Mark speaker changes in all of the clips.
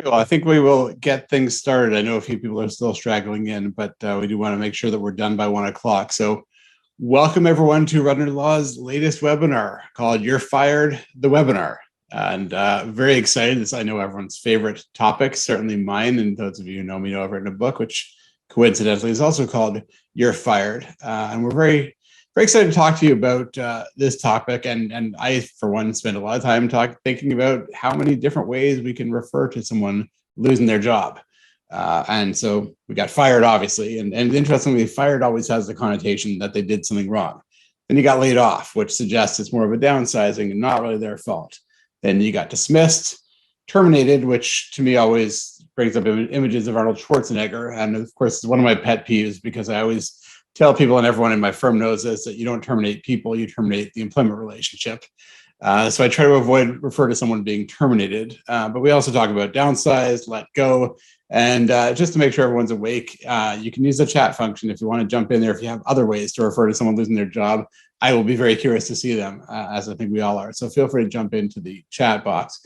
Speaker 1: Well, I think we will get things started. I know a few people are still straggling in, but we do want to make sure that we're done by 1 o'clock. So welcome everyone to Rudner Law's latest webinar called You're Fired, the webinar. And very excited. It's, I know, everyone's favorite topic, certainly mine. And those of you who know me know I've written a book, which coincidentally is also called You're Fired. And we're very excited to talk to you about this topic. And I, for one, spend a lot of time thinking about how many different ways we can refer to someone losing their job. And so we got fired, obviously. And interestingly, fired always has the connotation that they did something wrong. Then you got laid off, which suggests it's more of a downsizing and not really their fault. Then you got dismissed, terminated, which to me always brings up images of Arnold Schwarzenegger. And of course, it's one of my pet peeves because I always tell people, and everyone in my firm knows this, that you don't terminate people, you terminate the employment relationship. So I try to refer to someone being terminated. But we also talk about downsize, let go. And just to make sure everyone's awake, you can use the chat function if you want to jump in there. If you have other ways to refer to someone losing their job, I will be very curious to see them, as I think we all are. So feel free to jump into the chat box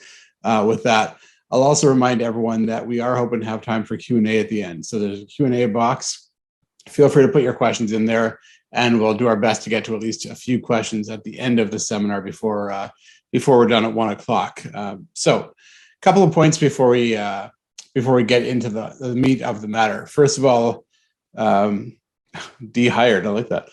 Speaker 1: with that. I'll also remind everyone that we are hoping to have time for Q&A at the end. So there's a Q&A box. Feel free to put your questions in there, and we'll do our best to get to at least a few questions at the end of the seminar before we're done at 1 o'clock. So a couple of points before we get into the meat of the matter. First of all, dehired, I like that.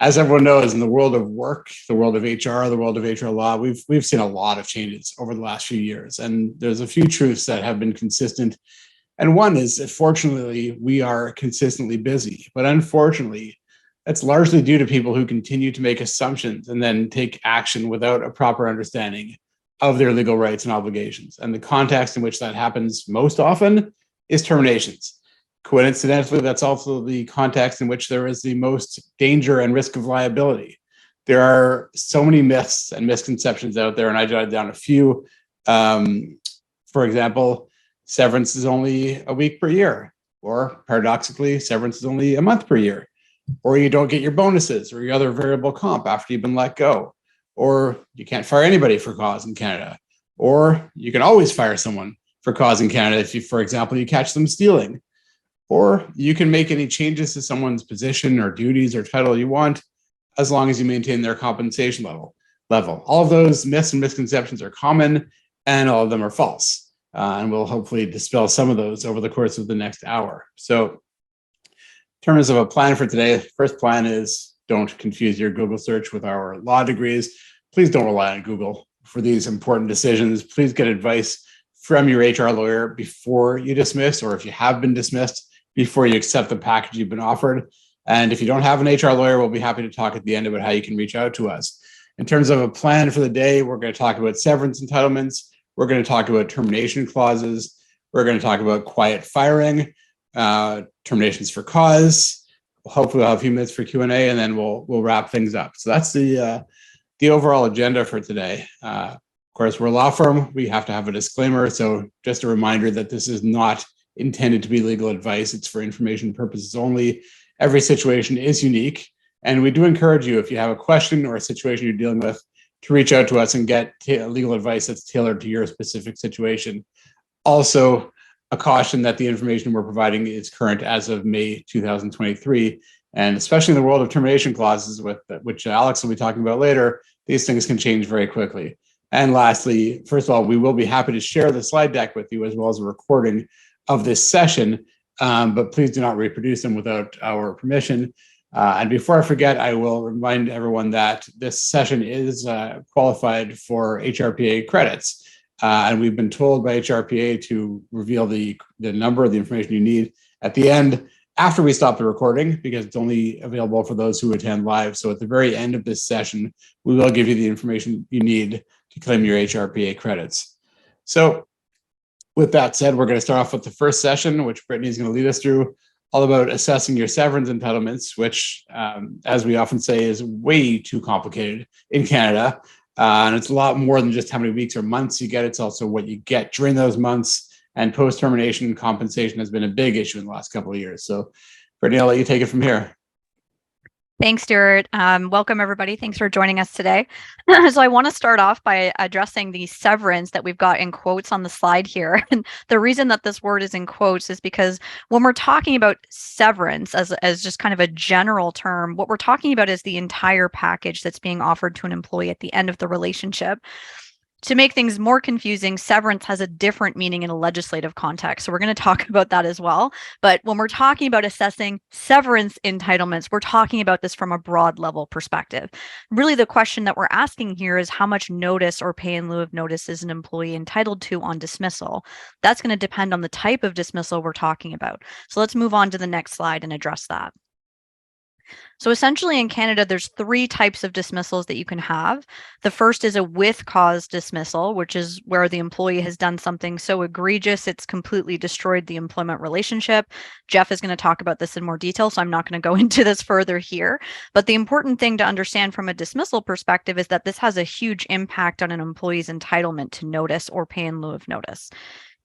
Speaker 1: As everyone knows, in the world of work, the world of HR, the world of HR law, we've seen a lot of changes over the last few years, and there's a few truths that have been consistent. And one is that fortunately, we are consistently busy, but unfortunately, that's largely due to people who continue to make assumptions and then take action without a proper understanding of their legal rights and obligations. And the context in which that happens most often is terminations. Coincidentally, that's also the context in which there is the most danger and risk of liability. There are so many myths and misconceptions out there, and I jotted down a few. For example, severance is only a week per year, or paradoxically, severance is only a month per year, or you don't get your bonuses or your other variable comp after you've been let go, or you can't fire anybody for cause in Canada, or you can always fire someone for cause in Canada if you, for example, you catch them stealing, or you can make any changes to someone's position or duties or title you want, as long as you maintain their compensation level. All of those myths and misconceptions are common, and all of them are false. And we'll hopefully dispel some of those over the course of the next hour. So in terms of a plan for today, the first plan is don't confuse your Google search with our law degrees. Please don't rely on Google for these important decisions. Please get advice from your HR lawyer before you dismiss, or if you have been dismissed, before you accept the package you've been offered. And if you don't have an HR lawyer, we'll be happy to talk at the end about how you can reach out to us. In terms of a plan for the day, we're going to talk about severance entitlements. We're going to talk about termination clauses. We're going to talk about quiet firing, terminations for cause. Hopefully we'll have a few minutes for Q&A, and then we'll wrap things up. So that's the overall agenda for today. Of course, we're a law firm. We have to have a disclaimer. So just a reminder that this is not intended to be legal advice. It's for information purposes only. Every situation is unique. And we do encourage you, if you have a question or a situation you're dealing with, to reach out to us and get legal advice that's tailored to your specific situation. Also, a caution that the information we're providing is current as of May 2023. And especially in the world of termination clauses, which Alex will be talking about later, these things can change very quickly. And lastly, first of all, we will be happy to share the slide deck with you as well as a recording of this session, but please do not reproduce them without our permission. And before I forget, I will remind everyone that this session is qualified for HRPA credits. And we've been told by HRPA to reveal the number of the information you need at the end after we stop the recording, because it's only available for those who attend live. So at the very end of this session, we will give you the information you need to claim your HRPA credits. So with that said, we're going to start off with the first session, which Brittany is going to lead us through, all about assessing your severance entitlements, which, as we often say, is way too complicated in Canada. And it's a lot more than just how many weeks or months you get. It's also what you get during those months. And post-termination compensation has been a big issue in the last couple of years. So, Brittany, I'll let you take it from here.
Speaker 2: Thanks, Stuart. Welcome, everybody. Thanks for joining us today. So I want to start off by addressing the severance that we've got in quotes on the slide here. And the reason that this word is in quotes is because when we're talking about severance as just kind of a general term, what we're talking about is the entire package that's being offered to an employee at the end of the relationship. To make things more confusing, severance has a different meaning in a legislative context. So we're going to talk about that as well. But when we're talking about assessing severance entitlements, we're talking about this from a broad level perspective. Really, the question that we're asking here is how much notice or pay in lieu of notice is an employee entitled to on dismissal? That's going to depend on the type of dismissal we're talking about. So let's move on to the next slide and address that. So essentially in Canada, there's three types of dismissals that you can have. The first is a with cause dismissal, which is where the employee has done something so egregious it's completely destroyed the employment relationship. Jeff is going to talk about this in more detail, so I'm not going to go into this further here. But the important thing to understand from a dismissal perspective is that this has a huge impact on an employee's entitlement to notice or pay in lieu of notice.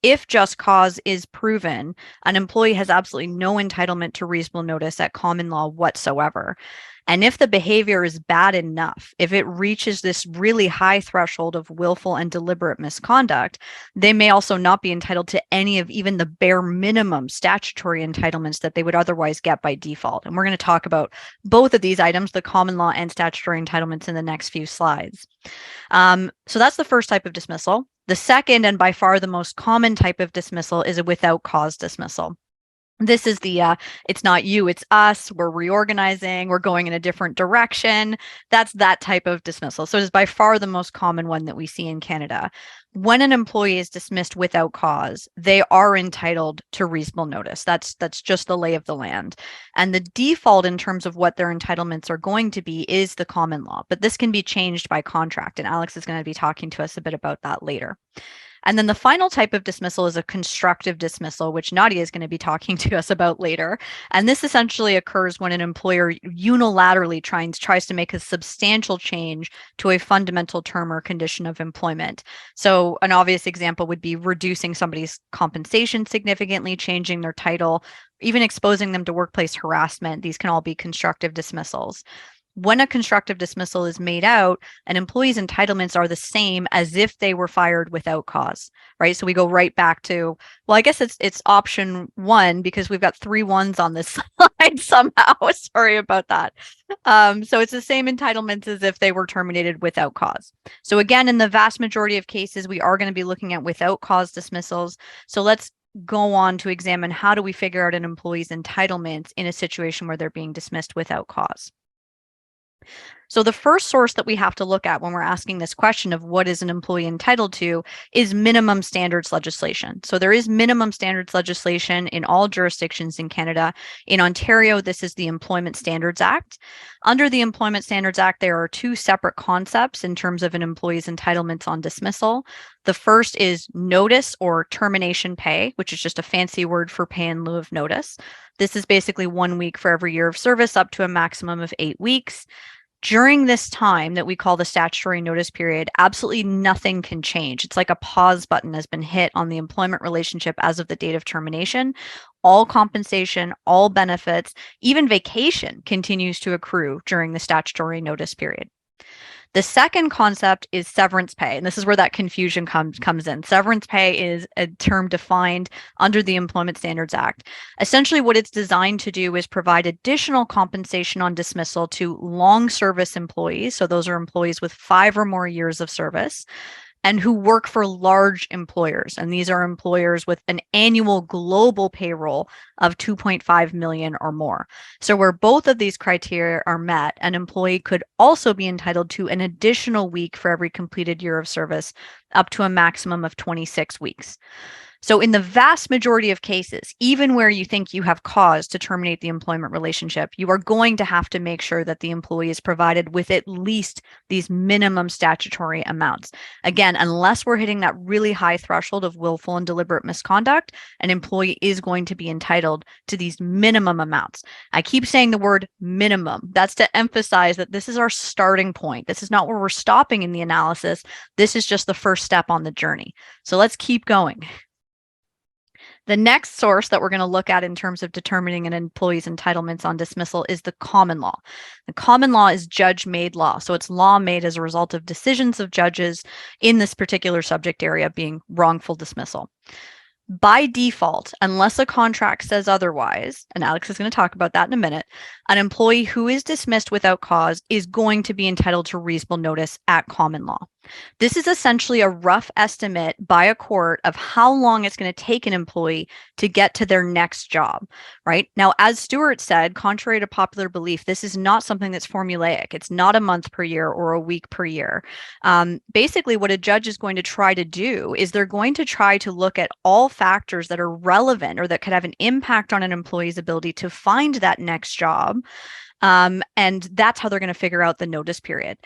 Speaker 2: If just cause is proven, an employee has absolutely no entitlement to reasonable notice at common law whatsoever. And if the behavior is bad enough, if it reaches this really high threshold of willful and deliberate misconduct, they may also not be entitled to any of even the bare minimum statutory entitlements that they would otherwise get by default. And we're going to talk about both of these items, the common law and statutory entitlements, in the next few slides. So that's the first type of dismissal. The second and by far the most common type of dismissal is a without cause dismissal. This is the it's not you, it's us, we're reorganizing, we're going in a different direction. That's that type of dismissal. So it is by far the most common one that we see in Canada. When an employee is dismissed without cause, they are entitled to reasonable notice. That's just the lay of the land. And the default in terms of what their entitlements are going to be is the common law, but this can be changed by contract. And Alex is going to be talking to us a bit about that later. And then the final type of dismissal is a constructive dismissal, which Nadia is going to be talking to us about later. And this essentially occurs when an employer unilaterally tries to make a substantial change to a fundamental term or condition of employment. So an obvious example would be reducing somebody's compensation significantly, changing their title, even exposing them to workplace harassment. These can all be constructive dismissals. When a constructive dismissal is made out, an employee's entitlements are the same as if they were fired without cause, right? So we go right back to, well, I guess it's option one because we've got 3 ones on this slide somehow. Sorry about that. So it's the same entitlements as if they were terminated without cause. So again, in the vast majority of cases, we are going to be looking at without cause dismissals. So let's go on to examine how do we figure out an employee's entitlements in a situation where they're being dismissed without cause. So the first source that we have to look at when we're asking this question of what is an employee entitled to is minimum standards legislation. So there is minimum standards legislation in all jurisdictions in Canada. In Ontario, this is the Employment Standards Act. Under the Employment Standards Act, there are 2 separate concepts in terms of an employee's entitlements on dismissal. The first is notice or termination pay, which is just a fancy word for pay in lieu of notice. This is basically 1 week for every year of service up to a maximum of 8 weeks. During this time that we call the statutory notice period, absolutely nothing can change. It's like a pause button has been hit on the employment relationship as of the date of termination. All compensation, all benefits, even vacation continues to accrue during the statutory notice period. The second concept is severance pay, and this is where that confusion comes in. Severance pay is a term defined under the Employment Standards Act. Essentially, what it's designed to do is provide additional compensation on dismissal to long service employees. So those are employees with 5 or more years of service and who work for large employers. And these are employers with an annual global payroll of 2.5 million or more. So where both of these criteria are met, an employee could also be entitled to an additional week for every completed year of service, up to a maximum of 26 weeks. So in the vast majority of cases, even where you think you have cause to terminate the employment relationship, you are going to have to make sure that the employee is provided with at least these minimum statutory amounts. Again, unless we're hitting that really high threshold of willful and deliberate misconduct, an employee is going to be entitled to these minimum amounts. I keep saying the word minimum. That's to emphasize that this is our starting point. This is not where we're stopping in the analysis. This is just the first step on the journey. So let's keep going. The next source that we're going to look at in terms of determining an employee's entitlements on dismissal is the common law. The common law is judge-made law. So it's law made as a result of decisions of judges in this particular subject area, being wrongful dismissal. By default, unless a contract says otherwise, and Alex is going to talk about that in a minute, an employee who is dismissed without cause is going to be entitled to reasonable notice at common law. This is essentially a rough estimate by a court of how long it's going to take an employee to get to their next job, right? Now, as Stuart said, contrary to popular belief, this is not something that's formulaic. It's not a month per year or a week per year. Basically, what a judge is going to try to do is they're going to try to look at all factors that are relevant or that could have an impact on an employee's ability to find that next job. And that's how they're going to figure out the notice period.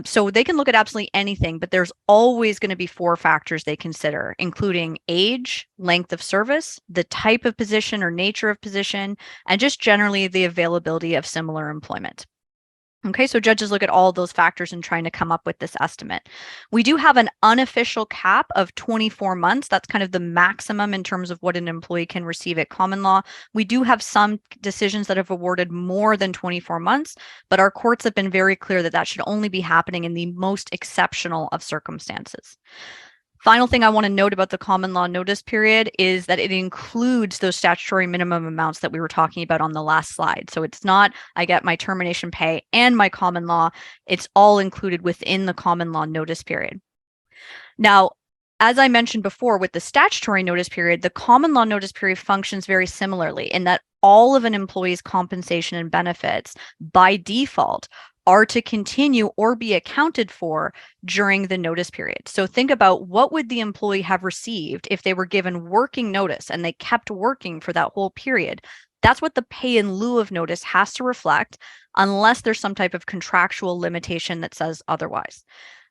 Speaker 2: So they can look at absolutely anything, but there's always going to be 4 factors they consider, including age, length of service, the type of position or nature of position, and just generally the availability of similar employment. Okay, so judges look at all those factors in trying to come up with this estimate. We do have an unofficial cap of 24 months. That's kind of the maximum in terms of what an employee can receive at common law. We do have some decisions that have awarded more than 24 months, but our courts have been very clear that that should only be happening in the most exceptional of circumstances. Final thing I want to note about the common law notice period is that it includes those statutory minimum amounts that we were talking about on the last slide. So it's not, I get my termination pay and my common law, it's all included within the common law notice period. Now, as I mentioned before, with the statutory notice period, the common law notice period functions very similarly in that all of an employee's compensation and benefits by default are to continue or be accounted for during the notice period. So think about what would the employee have received if they were given working notice and they kept working for that whole period. That's what the pay in lieu of notice has to reflect, unless there's some type of contractual limitation that says otherwise.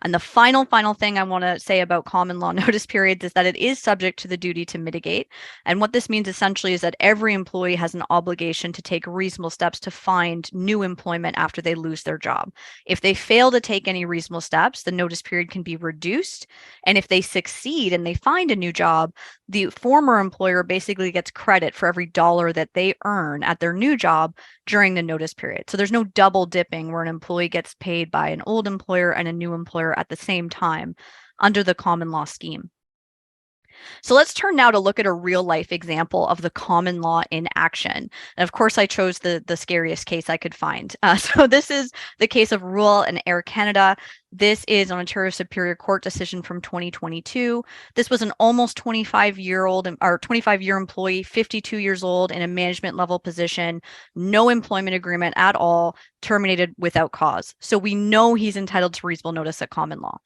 Speaker 2: And the final thing I want to say about common law notice periods is that it is subject to the duty to mitigate. And what this means essentially is that every employee has an obligation to take reasonable steps to find new employment after they lose their job. If they fail to take any reasonable steps, the notice period can be reduced. And if they succeed and they find a new job, the former employer basically gets credit for every dollar that they earn at their new job during the notice period. So there's no double dipping where an employee gets paid by an old employer and a new employer at the same time under the common law scheme. So let's turn now to look at a real life example of the common law in action. And of course, I chose the scariest case I could find. So this is the case of Rule and Air Canada. This is an Ontario Superior Court decision from 2022. This was an almost 25-year employee, 52 years old, in a management level position, no employment agreement at all, terminated without cause. So we know he's entitled to reasonable notice at common law.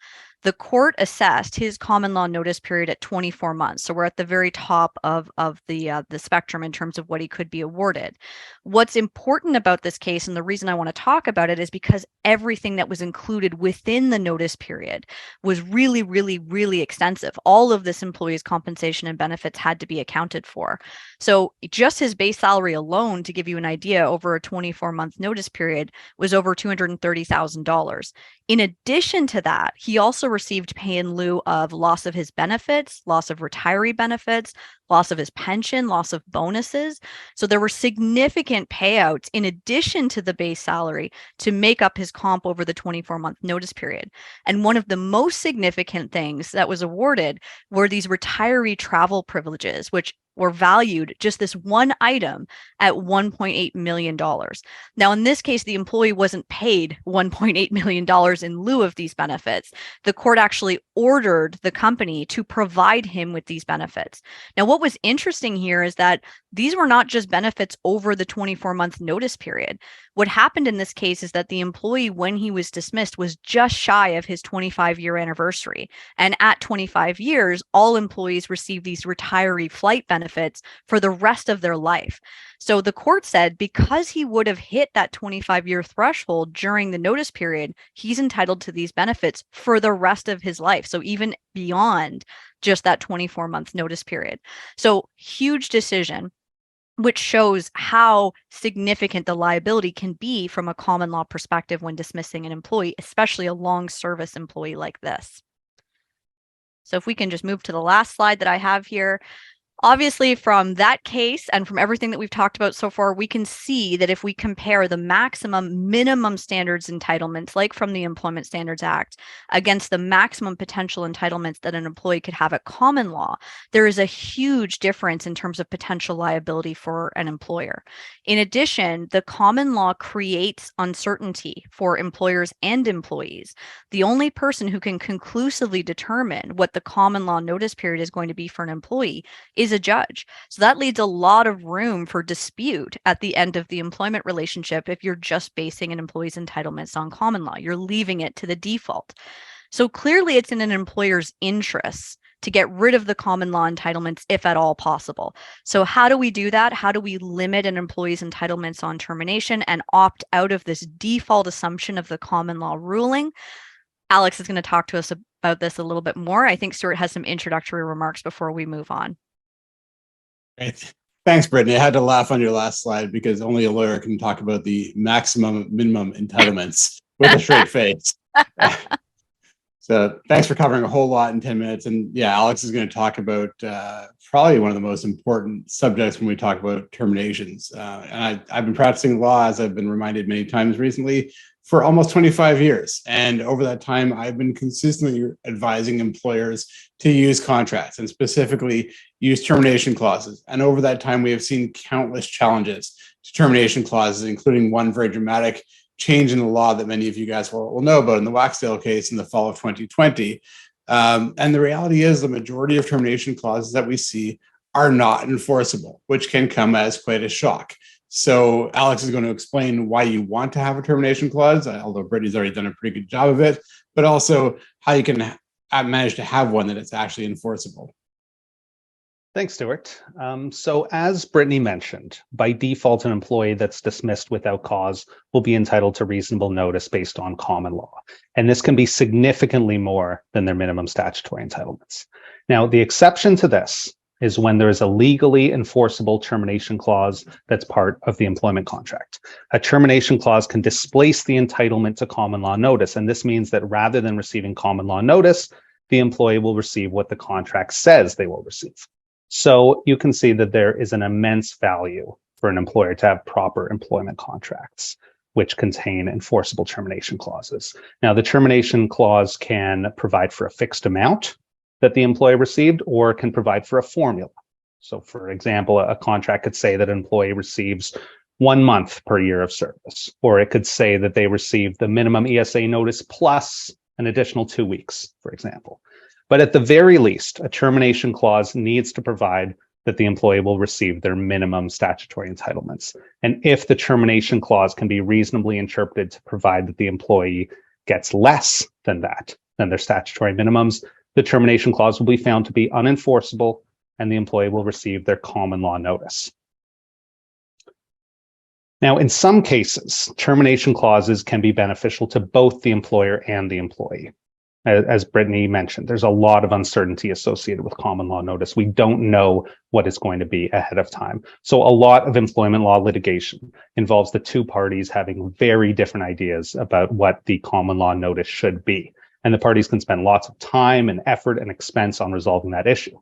Speaker 2: The court assessed his common law notice period at 24 months. So we're at the very top of the spectrum in terms of what he could be awarded. What's important about this case, and the reason I want to talk about it, is because everything that was included within the notice period was really, really, really extensive. All of this employee's compensation and benefits had to be accounted for. So just his base salary alone, to give you an idea, over a 24-month notice period was over $230,000. In addition to that, he also received pay in lieu of loss of his benefits, loss of retiree benefits, loss of his pension, loss of bonuses. So there were significant payouts in addition to the base salary to make up his comp over the 24-month notice period. And one of the most significant things that was awarded were these retiree travel privileges, which were valued, just this one item, at $1.8 million. Now, in this case, the employee wasn't paid $1.8 million in lieu of these benefits. The court actually ordered the company to provide him with these benefits. Now, what was interesting here is that these were not just benefits over the 24-month notice period. What happened in this case is that the employee, when he was dismissed, was just shy of his 25-year anniversary. And at 25 years, all employees receive these retiree flight benefits for the rest of their life. So the court said because he would have hit that 25-year threshold during the notice period, he's entitled to these benefits for the rest of his life. So even beyond just that 24-month notice period. So huge decision, which shows how significant the liability can be from a common law perspective when dismissing an employee, especially a long service employee like this. So if we can just move to the last slide that I have here. Obviously, from that case and from everything that we've talked about so far, we can see that if we compare the maximum minimum standards entitlements, like from the Employment Standards Act, against the maximum potential entitlements that an employee could have at common law, there is a huge difference in terms of potential liability for an employer. In addition, the common law creates uncertainty for employers and employees. The only person who can conclusively determine what the common law notice period is going to be for an employee is a judge. So that leaves a lot of room for dispute at the end of the employment relationship if you're just basing an employee's entitlements on common law. You're leaving it to the default. So clearly it's in an employer's interests to get rid of the common law entitlements if at all possible. So how do we do that? How do we limit an employee's entitlements on termination and opt out of this default assumption of the common law ruling? Alex is going to talk to us about this a little bit more. I think Stuart has some introductory remarks before we move on.
Speaker 1: Great. Thanks, Brittany. I had to laugh on your last slide because only a lawyer can talk about the maximum minimum entitlements with a straight face. So thanks for covering a whole lot in 10 minutes. And yeah, Alex is going to talk about probably one of the most important subjects when we talk about terminations. And I've been practicing law, as I've been reminded many times recently, for almost 25 years. And over that time, I've been consistently advising employers to use contracts and specifically use termination clauses. And over that time, we have seen countless challenges to termination clauses, including one very dramatic change in the law that many of you guys will know about in the Waxdale case in the fall of 2020. And the reality is the majority of termination clauses that we see are not enforceable, which can come as quite a shock. So Alex is going to explain why you want to have a termination clause, although Brittany's already done a pretty good job of it, but also how you can manage to have one that is actually enforceable.
Speaker 3: Thanks, Stuart. So as Brittany mentioned, by default, an employee that's dismissed without cause will be entitled to reasonable notice based on common law. And this can be significantly more than their minimum statutory entitlements. Now, the exception to this is when there is a legally enforceable termination clause that's part of the employment contract. A termination clause can displace the entitlement to common law notice. And this means that rather than receiving common law notice, the employee will receive what the contract says they will receive. So you can see that there is an immense value for an employer to have proper employment contracts, which contain enforceable termination clauses. Now, the termination clause can provide for a fixed amount that the employee received, or can provide for a formula. So for example, a contract could say that an employee receives 1 month per year of service, or it could say that they receive the minimum ESA notice plus an additional 2 weeks, for example. But at the very least, a termination clause needs to provide that the employee will receive their minimum statutory entitlements. And if the termination clause can be reasonably interpreted to provide that the employee gets less than that, than their statutory minimums, the termination clause will be found to be unenforceable and the employee will receive their common law notice. Now, in some cases, termination clauses can be beneficial to both the employer and the employee. As Brittany mentioned, there's a lot of uncertainty associated with common law notice. We don't know what it's going to be ahead of time. So a lot of employment law litigation involves the two parties having very different ideas about what the common law notice should be. And the parties can spend lots of time and effort and expense on resolving that issue.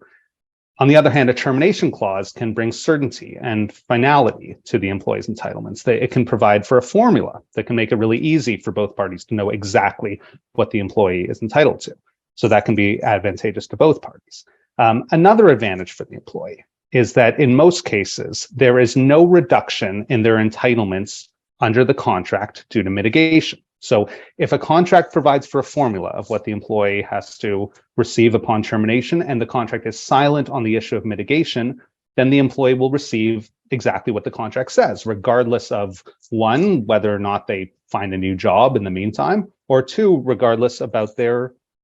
Speaker 3: On the other hand, a termination clause can bring certainty and finality to the employee's entitlements. It can provide for a formula that can make it really easy for both parties to know exactly what the employee is entitled to. So that can be advantageous to both parties. Another advantage for the employee is that in most cases, there is no reduction in their entitlements under the contract due to mitigation. So if a contract provides for a formula of what the employee has to receive upon termination and the contract is silent on the issue of mitigation, then the employee will receive exactly what the contract says, regardless of one, whether or not they find a new job in the meantime, or two, regardless about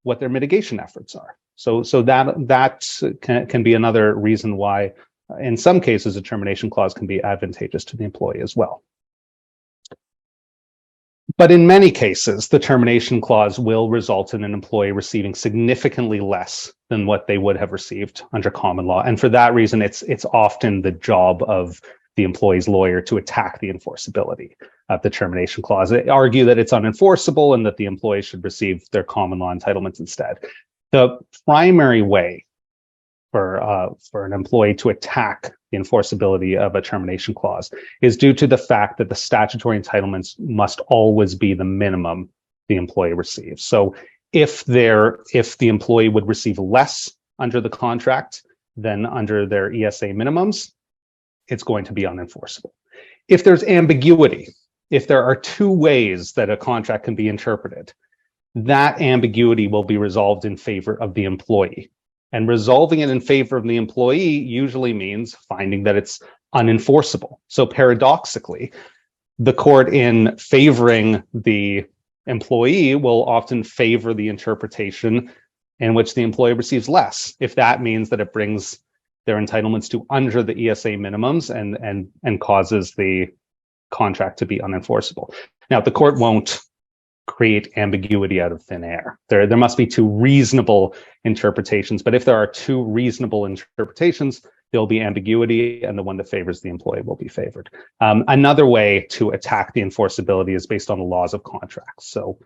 Speaker 3: what their mitigation efforts are. So that can be another reason why, in some cases, a termination clause can be advantageous to the employee as well. But in many cases, the termination clause will result in an employee receiving significantly less than what they would have received under common law. And for that reason, it's often the job of the employee's lawyer to attack the enforceability of the termination clause. They argue that it's unenforceable and that the employee should receive their common law entitlements instead. The primary way for an employee to attack the enforceability of a termination clause is due to the fact that the statutory entitlements must always be the minimum the employee receives. So if the employee would receive less under the contract than under their ESA minimums, it's going to be unenforceable. If there's ambiguity, if there are two ways that a contract can be interpreted, that ambiguity will be resolved in favor of the employee. And resolving it in favor of the employee usually means finding that it's unenforceable. So paradoxically, the court in favoring the employee will often favor the interpretation in which the employee receives less, if that means that it brings their entitlements to under the ESA minimums and causes the contract to be unenforceable. Now, the court won't create ambiguity out of thin air. There must be two reasonable interpretations, but if there are two reasonable interpretations, there'll be ambiguity, and the one that favors the employee will be favored. Another way to attack the enforceability is based on the laws of contracts. So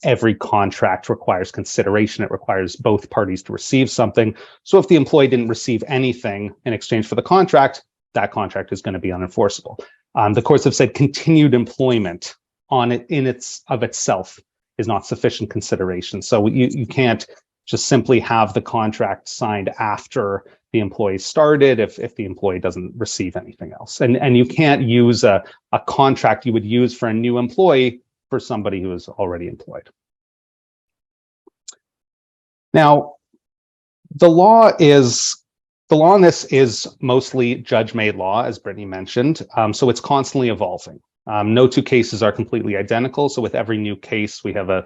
Speaker 3: every contract requires consideration. It requires both parties to receive something. So if the employee didn't receive anything in exchange for the contract, that contract is going to be unenforceable. The courts have said continued employment on it in itself is not sufficient consideration. So you can't just simply have the contract signed after the employee started if the employee doesn't receive anything else. And you can't use a contract you would use for a new employee for somebody who is already employed. Now, the law on this is mostly judge-made law, as Brittany mentioned, so it's constantly evolving. No two cases are completely identical, so with every new case, we have a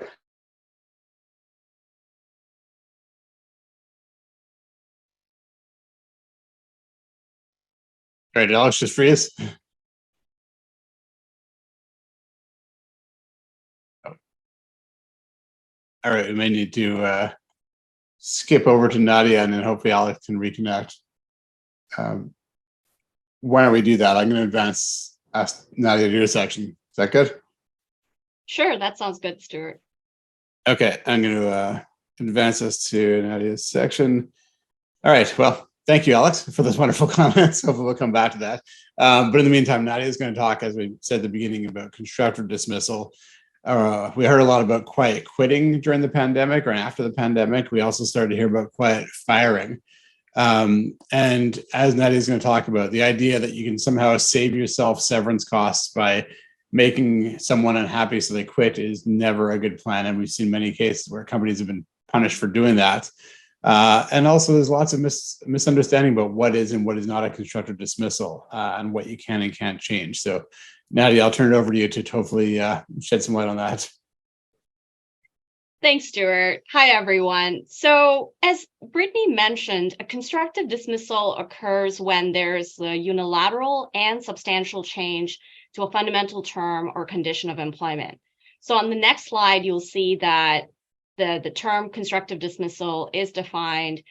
Speaker 1: All right, Alex, just freeze. All right, we may need to skip over to Nadia, and then hopefully Alex can reconnect. Why don't we do that? I'm going to ask Nadia to your section. Is that good?
Speaker 4: Sure, that sounds good, Stuart.
Speaker 1: Okay, I'm going to advance us to Nadia's section. All right, well, thank you, Alex, for those wonderful comments. Hopefully we'll come back to that. But in the meantime, Nadia is going to talk, as we said at the beginning, about constructive dismissal. We heard a lot about quiet quitting during the pandemic or after the pandemic. We also started to hear about quiet firing. And as Nadia is going to talk about, the idea that you can somehow save yourself severance costs by making someone unhappy so they quit is never a good plan. And we've seen many cases where companies have been punished for doing that. And also there's lots of misunderstanding about what is and what is not a constructive dismissal and what you can and can't change. So Nadia, I'll turn it over to you to hopefully shed some light on that.
Speaker 4: Thanks, Stuart. Hi, everyone. So as Brittany mentioned, a constructive dismissal occurs when there's a unilateral and substantial change to a fundamental term or condition of employment. So on the next slide, you'll see that the term constructive dismissal is defined,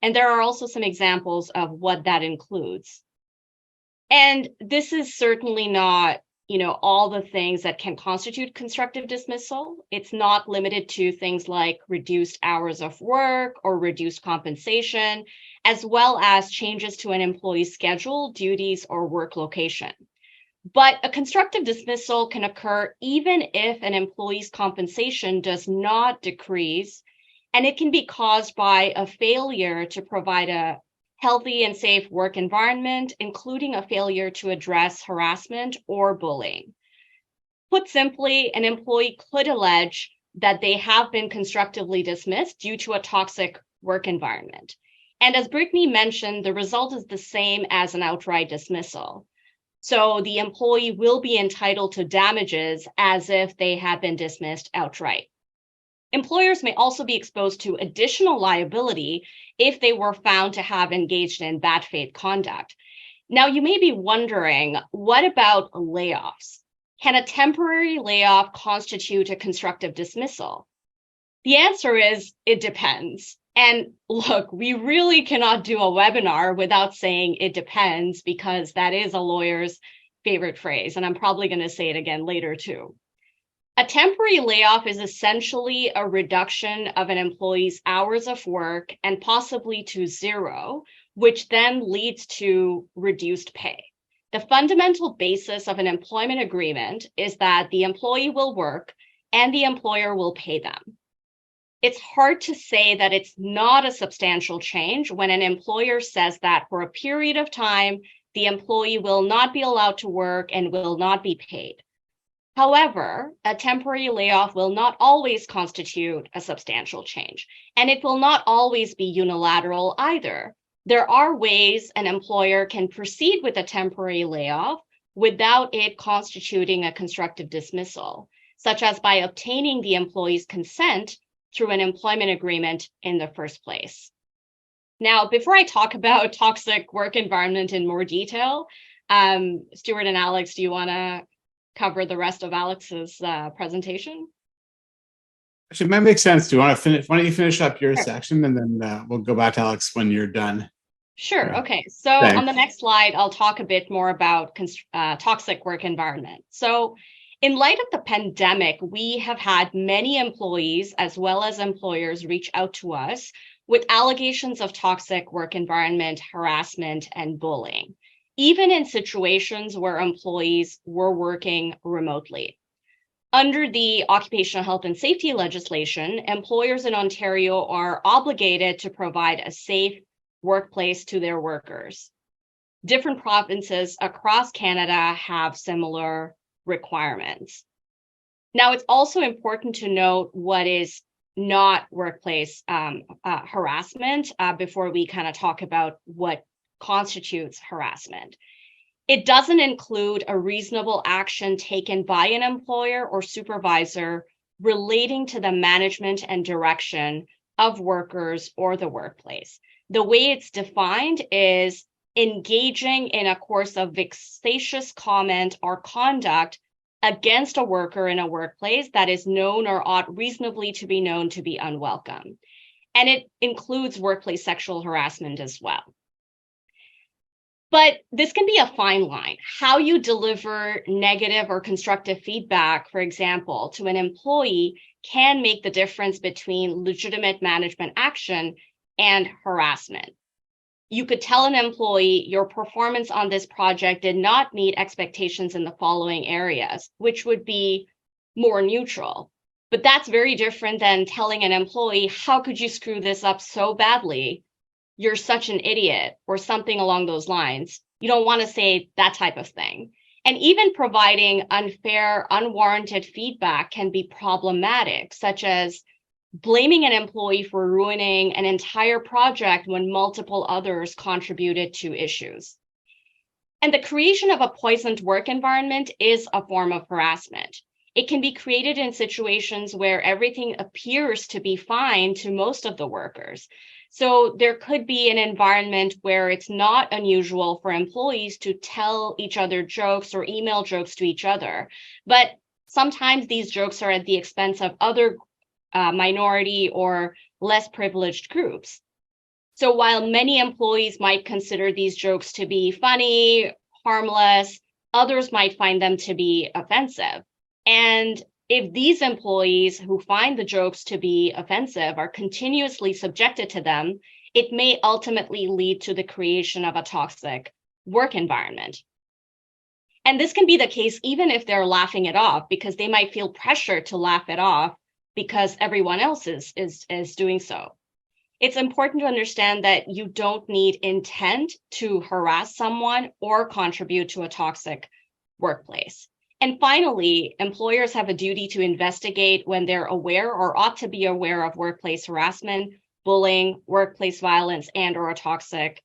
Speaker 4: and there are also some examples of what that includes. And this is certainly not, all the things that can constitute constructive dismissal. It's not limited to things like reduced hours of work or reduced compensation, as well as changes to an employee's schedule, duties, or work location. But a constructive dismissal can occur even if an employee's compensation does not decrease, and it can be caused by a failure to provide a healthy and safe work environment, including a failure to address harassment or bullying. Put simply, an employee could allege that they have been constructively dismissed due to a toxic work environment. And as Brittany mentioned, the result is the same as an outright dismissal. So the employee will be entitled to damages as if they had been dismissed outright. Employers may also be exposed to additional liability if they were found to have engaged in bad faith conduct. Now, you may be wondering, what about layoffs? Can a temporary layoff constitute a constructive dismissal? The answer is, it depends. And look, we really cannot do a webinar without saying it depends, because that is a lawyer's favorite phrase. And I'm probably going to say it again later too. A temporary layoff is essentially a reduction of an employee's hours of work and possibly to zero, which then leads to reduced pay. The fundamental basis of an employment agreement is that the employee will work and the employer will pay them. It's hard to say that it's not a substantial change when an employer says that for a period of time, the employee will not be allowed to work and will not be paid. However, a temporary layoff will not always constitute a substantial change, and it will not always be unilateral either. There are ways an employer can proceed with a temporary layoff without it constituting a constructive dismissal, such as by obtaining the employee's consent through an employment agreement in the first place. Now, before I talk about toxic work environment in more detail, Stuart and Alex, do you want to cover the rest of Alex's presentation?
Speaker 1: Actually, it might make sense. Do you want to finish? Why don't you finish up your section, and then we'll go back to Alex when you're done.
Speaker 4: Sure.
Speaker 1: Yeah.
Speaker 4: Okay. So
Speaker 1: Thanks.
Speaker 4: on the next slide, I'll talk a bit more about toxic work environment. So in light of the pandemic, we have had many employees as well as employers reach out to us with allegations of toxic work environment, harassment, and bullying, even in situations where employees were working remotely. Under the occupational health and safety legislation, employers in Ontario are obligated to provide a safe workplace to their workers. Different provinces across Canada have similar requirements. Now, it's also important to note what is not workplace harassment before we kind of talk about what constitutes harassment. It doesn't include a reasonable action taken by an employer or supervisor relating to the management and direction of workers or the workplace. The way it's defined is engaging in a course of vexatious comment or conduct against a worker in a workplace that is known or ought reasonably to be known to be unwelcome. And it includes workplace sexual harassment as well. But this can be a fine line. How you deliver negative or constructive feedback, for example, to an employee can make the difference between legitimate management action and harassment. You could tell an employee your performance on this project did not meet expectations in the following areas, which would be more neutral. But that's very different than telling an employee, how could you screw this up so badly? You're such an idiot, or something along those lines. You don't want to say that type of thing. And even providing unfair, unwarranted feedback can be problematic, such as blaming an employee for ruining an entire project when multiple others contributed to issues. And the creation of a poisoned work environment is a form of harassment. It can be created in situations where everything appears to be fine to most of the workers. So there could be an environment where it's not unusual for employees to tell each other jokes or email jokes to each other. But sometimes these jokes are at the expense of other minority or less privileged groups. So while many employees might consider these jokes to be funny, harmless, others might find them to be offensive. And if these employees who find the jokes to be offensive are continuously subjected to them, it may ultimately lead to the creation of a toxic work environment. And this can be the case even if they're laughing it off, because they might feel pressure to laugh it off because everyone else is doing so. It's important to understand that you don't need intent to harass someone or contribute to a toxic workplace. And finally, employers have a duty to investigate when they're aware or ought to be aware of workplace harassment, bullying, workplace violence, and/or a toxic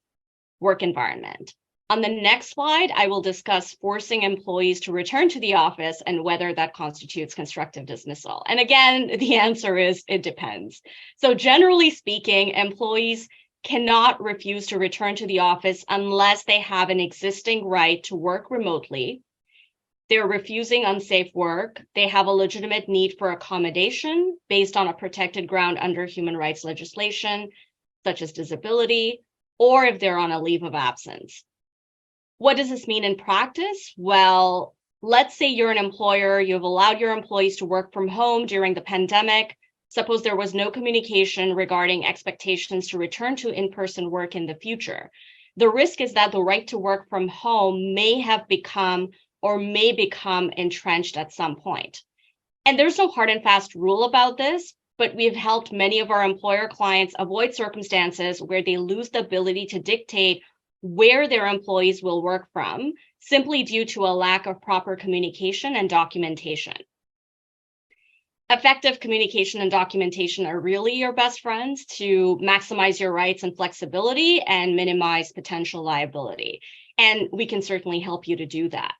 Speaker 4: work environment. On the next slide, I will discuss forcing employees to return to the office and whether that constitutes constructive dismissal. And again, the answer is it depends. So generally speaking, employees cannot refuse to return to the office unless they have an existing right to work remotely. They're refusing unsafe work. They have a legitimate need for accommodation based on a protected ground under human rights legislation, such as disability, or if they're on a leave of absence. What does this mean in practice? Well, Let's say you're an employer, you've allowed your employees to work from home during the pandemic. Suppose there was no communication regarding expectations to return to in-person work in the future. The risk is that the right to work from home may become entrenched at some point. And there's no hard and fast rule about this, but we've helped many of our employer clients avoid circumstances where they lose the ability to dictate where their employees will work from, simply due to a lack of proper communication and documentation. Effective communication and documentation are really your best friends to maximize your rights and flexibility and minimize potential liability. And we can certainly help you to do that.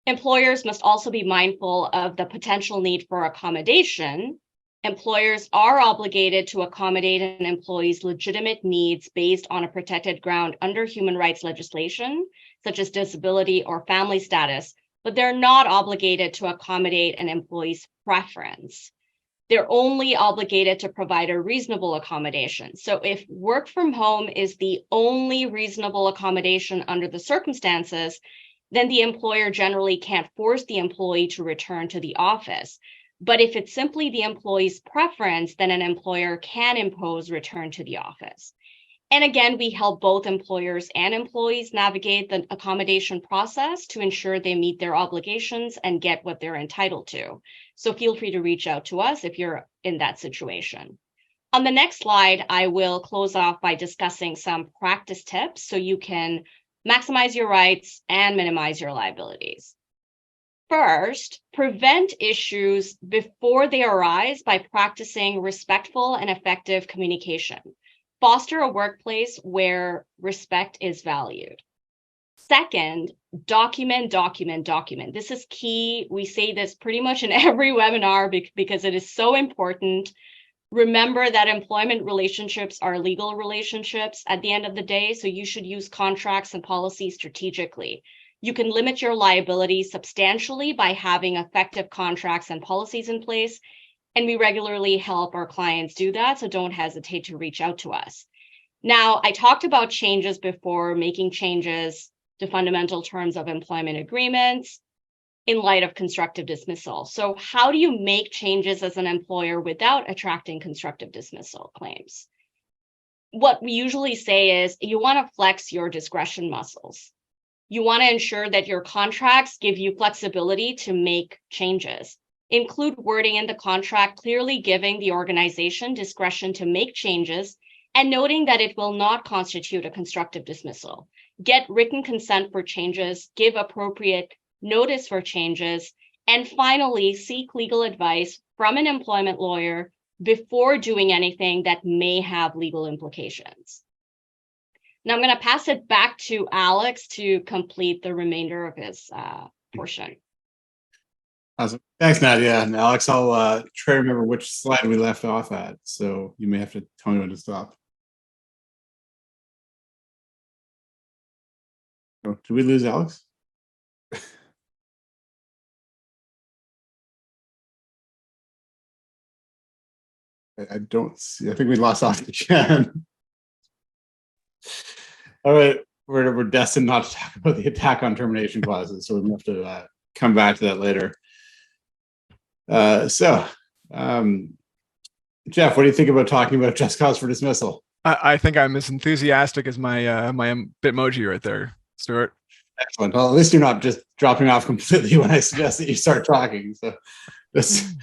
Speaker 4: Employers must also be mindful of the potential need for accommodation. Employers are obligated to accommodate an employee's legitimate needs based on a protected ground under human rights legislation, such as disability or family status, but they're not obligated to accommodate an employee's preference. They're only obligated to provide a reasonable accommodation. So if work from home is the only reasonable accommodation under the circumstances, then the employer generally can't force the employee to return to the office. But if it's simply the employee's preference, then an employer can impose return to the office. And again, we help both employers and employees navigate the accommodation process to ensure they meet their obligations and get what they're entitled to. So feel free to reach out to us if you're in that situation. On the next slide, I will close off by discussing some practice tips so you can maximize your rights and minimize your liabilities. First, prevent issues before they arise by practicing respectful and effective communication. Foster a workplace where respect is valued. Second, document. This is key. We say this pretty much in every webinar because it is so important. Remember that employment relationships are legal relationships at the end of the day, so you should use contracts and policies strategically. You can limit your liability substantially by having effective contracts and policies in place. And we regularly help our clients do that, so don't hesitate to reach out to us. Now, I talked about changes before, making changes to fundamental terms of employment agreements in light of constructive dismissal. So how do you make changes as an employer without attracting constructive dismissal claims? What we usually say is you want to flex your discretion muscles. You want to ensure that your contracts give you flexibility to make changes. Include wording in the contract clearly giving the organization discretion to make changes and noting that it will not constitute a constructive dismissal. Get written consent for changes, give appropriate notice for changes, and finally, seek legal advice from an employment lawyer before doing anything that may have legal implications. Now I'm going to pass it back to Alex to complete the remainder of his portion.
Speaker 1: Awesome. Thanks, Nadia. And Alex, I'll try to remember which slide we left off at. So you may have to tell me when to stop. Oh, did we lose Alex? I don't see. I think we lost off again. All right. We're destined not to talk about the attack on termination clauses. So we'll have to come back to that later. Jeff, what do you think about talking about just cause for dismissal?
Speaker 5: I think I'm as enthusiastic as my my Bitmoji right there, Stuart.
Speaker 1: Excellent. Well, at least you're not just dropping off completely when I suggest that you start talking. So this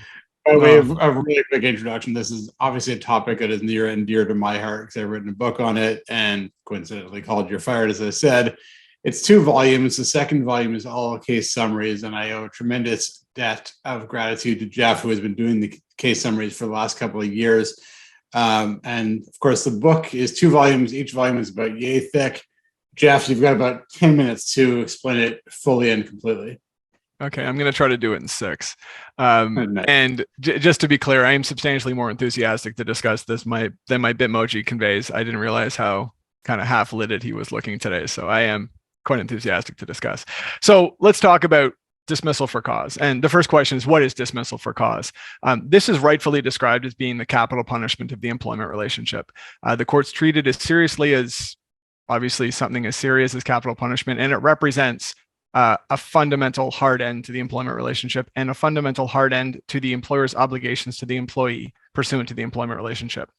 Speaker 1: by way of a really quick introduction, this is obviously a topic that is near and dear to my heart because I've written a book on it and coincidentally called You're Fired, as I said. It's 2 volumes. The second volume is all case summaries, and I owe a tremendous debt of gratitude to Jeff, who has been doing the case summaries for the last couple of years. And of course, the book is 2 volumes. Each volume is about yay thick. Jeff, you've got about 10 minutes to explain it fully and completely.
Speaker 5: Okay, I'm going to try to do it in 6. And just to be clear, I am substantially more enthusiastic to discuss this than my Bitmoji conveys. I didn't realize how kind of half-lidded he was looking today, so I am quite enthusiastic to discuss. So let's talk about dismissal for cause. And the first question is, what is dismissal for cause? This is rightfully described as being the capital punishment of the employment relationship. The courts treat it as seriously as, obviously, something as serious as capital punishment, and it represents a fundamental hard end to the employment relationship and a fundamental hard end to the employer's obligations to the employee pursuant to the employment relationship.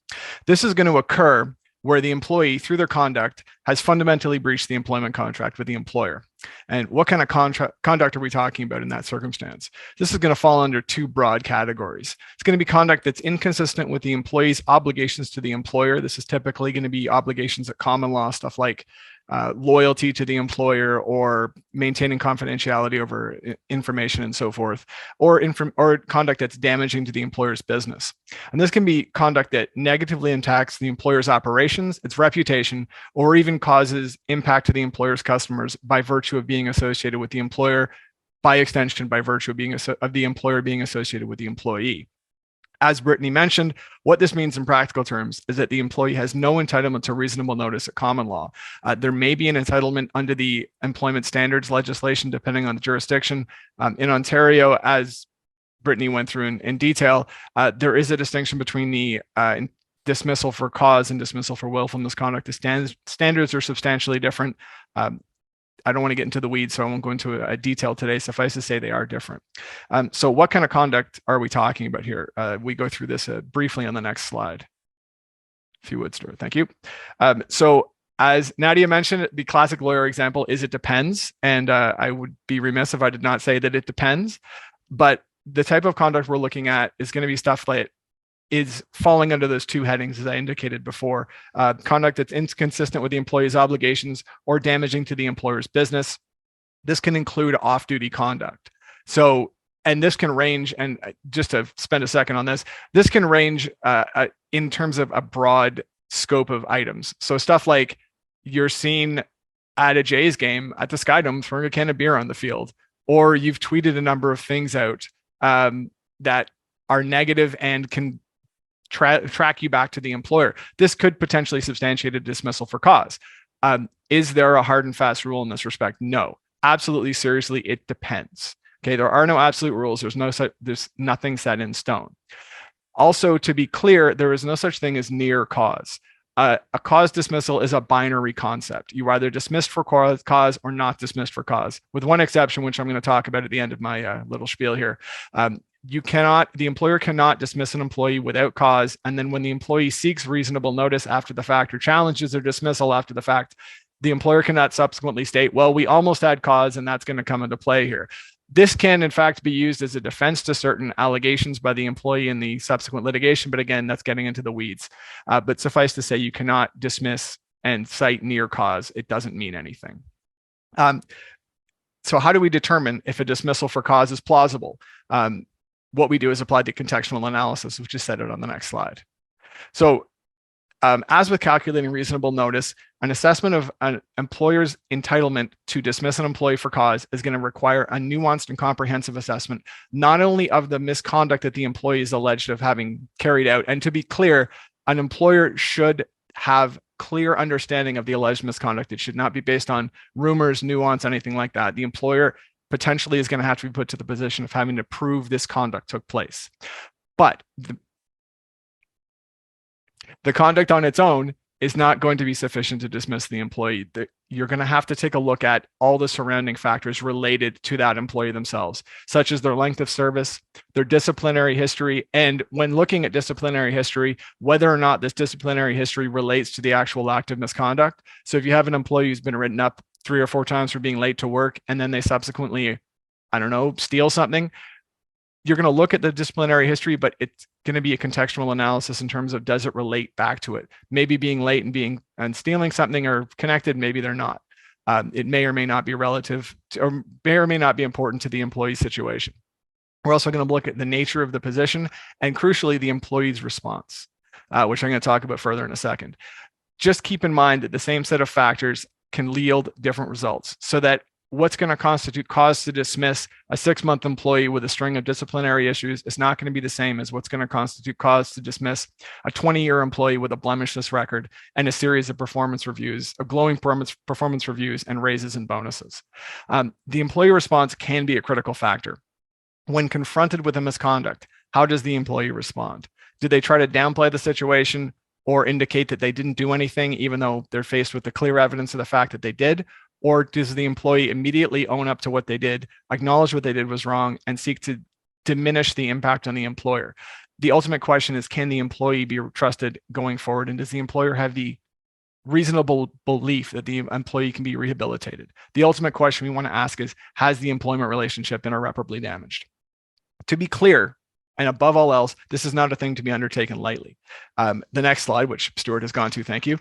Speaker 5: This is going to occur where the employee, through their conduct, has fundamentally breached the employment contract with the employer. And what kind of conduct are we talking about in that circumstance? This is going to fall under two broad categories. It's going to be conduct that's inconsistent with the employee's obligations to the employer. This is typically going to be obligations at common law, stuff like loyalty to the employer or maintaining confidentiality over information and so forth, or conduct that's damaging to the employer's business. And this can be conduct that negatively impacts the employer's operations, its reputation, or even causes impact to the employer's customers by virtue of being associated with the employer, by extension, by virtue of the employer being associated with the employee. As Brittany mentioned, what this means in practical terms is that the employee has no entitlement to reasonable notice at common law. There may be an entitlement under the employment standards legislation, depending on the jurisdiction. In Ontario, as Brittany went through in detail, there is a distinction between the dismissal for cause and dismissal for willful misconduct. The standards are substantially different. I don't want to get into the weeds, so I won't go into a detail today. Suffice to say, they are different. So what kind of conduct are we talking about here? We go through this briefly on the next slide. If you would, Stuart, thank you. So as Nadia mentioned, the classic lawyer example is it depends. And I would be remiss if I did not say that it depends. But the type of conduct we're looking at is going to be stuff that is falling under those two headings, as I indicated before. Conduct that's inconsistent with the employee's obligations or damaging to the employer's business. This can include off-duty conduct. So, and this can range, and just to spend a second on this, this can range in terms of a broad scope of items. So stuff like you're seen at a Jays game at the Sky Dome throwing a can of beer on the field, or you've tweeted a number of things out that are negative and can track you back to the employer. This could potentially substantiate a dismissal for cause. Is there a hard and fast rule in this respect? No, absolutely. Seriously, it depends. Okay, there are no absolute rules. There's nothing set in stone. Also, to be clear, there is no such thing as near cause. A cause dismissal is a binary concept. You are either dismissed for cause or not dismissed for cause, with one exception, which I'm going to talk about at the end of my little spiel here. The employer cannot dismiss an employee without cause. And then when the employee seeks reasonable notice after the fact or challenges their dismissal after the fact, the employer cannot subsequently state, well, we almost had cause and that's going to come into play here. This can, in fact, be used as a defense to certain allegations by the employee in the subsequent litigation. But again, that's getting into the weeds. But suffice to say, you cannot dismiss and cite near cause. It doesn't mean anything. So how do we determine if a dismissal for cause is plausible? What we do is apply the contextual analysis, which is set out on the next slide. So as with calculating reasonable notice, an assessment of an employer's entitlement to dismiss an employee for cause is going to require a nuanced and comprehensive assessment, not only of the misconduct that the employee is alleged of having carried out. And to be clear, an employer should have clear understanding of the alleged misconduct. It should not be based on rumors, nuance, anything like that. The employer potentially is going to have to be put to the position of having to prove this conduct took place. But the conduct on its own is not going to be sufficient to dismiss the employee. You're going to have to take a look at all the surrounding factors related to that employee themselves, such as their length of service, their disciplinary history, and when looking at disciplinary history, whether or not this disciplinary history relates to the actual act of misconduct. So if you have an employee who's been written up 3 or 4 times for being late to work, and then they subsequently, I don't know, steal something, you're going to look at the disciplinary history, but it's going to be a contextual analysis in terms of, does it relate back to it? Maybe being late and stealing something are connected, maybe they're not. It may or may not be relative to, or may or may not be important to the employee situation. We're also going to look at the nature of the position and, crucially, the employee's response, which I'm going to talk about further in a second. Just keep in mind that the same set of factors can yield different results, so that what's going to constitute cause to dismiss a 6-month employee with a string of disciplinary issues is not going to be the same as what's going to constitute cause to dismiss a 20-year employee with a blemishless record and a series of performance reviews, of glowing performance reviews and raises and bonuses. The employee response can be a critical factor. When confronted with a misconduct, how does the employee respond? Do they try to downplay the situation or indicate that they didn't do anything, even though they're faced with the clear evidence of the fact that they did? Or does the employee immediately own up to what they did, acknowledge what they did was wrong, and seek to diminish the impact on the employer? The ultimate question is, can the employee be trusted going forward? And does the employer have the reasonable belief that the employee can be rehabilitated? The ultimate question we want to ask is, has the employment relationship been irreparably damaged? To be clear, and above all else, this is not a thing to be undertaken lightly. The next slide, which Stuart has gone to, thank you,